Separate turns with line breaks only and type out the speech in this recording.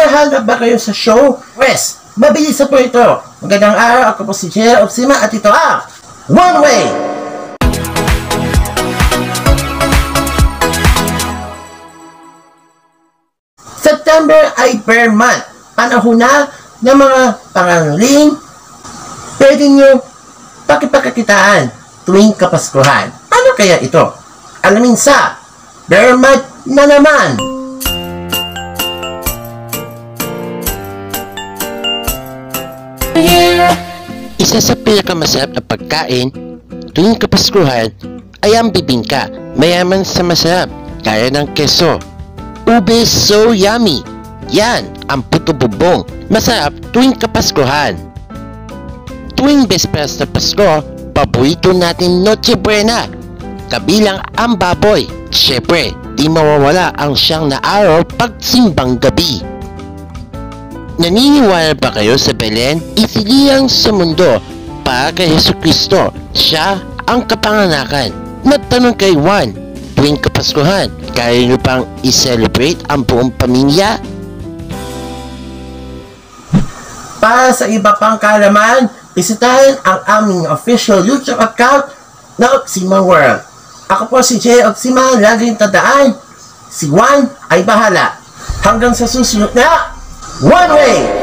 Naghahanap ba kayo sa show? Pwes, mabilis po ito. Magandang araw, ako po si J. Opsima at ito ang One Way! September ay bear month. Panahon na ng mga pangangling pwede nyo pakipagkakitaan tuwing Kapaskuhan. Ano kaya ito? Alamin sa bear month na naman!
Isa sa pinakamasarap na pagkain tuwing Kapaskuhan ay ang bibingka. Mayaman sa masarap, kaya ng keso. Ube so yummy! Yan ang puto bubong. Masarap tuwing Kapaskuhan. Tuwing Besperas na Pasko, paborito natin Noche Buena. Kabilang ang baboy. Syempre, di mawawala ang siyang na araw pagsimbang gabi. Naniniwala ba kayo sa Belen? Isiliang sa mundo para kay Jesucristo. Siya ang kapanganakan. Nagtanong kay Juan, tuwing Kapaskuhan, kaya nyo pang i-celebrate ang buong pamilya?
Para sa iba pang kaalaman, bisitahin ang aming official YouTube account na Opsima World. Ako po si J. Opsima, laging tandaan, si Juan ay bahala. Hanggang sa susunod na One Way!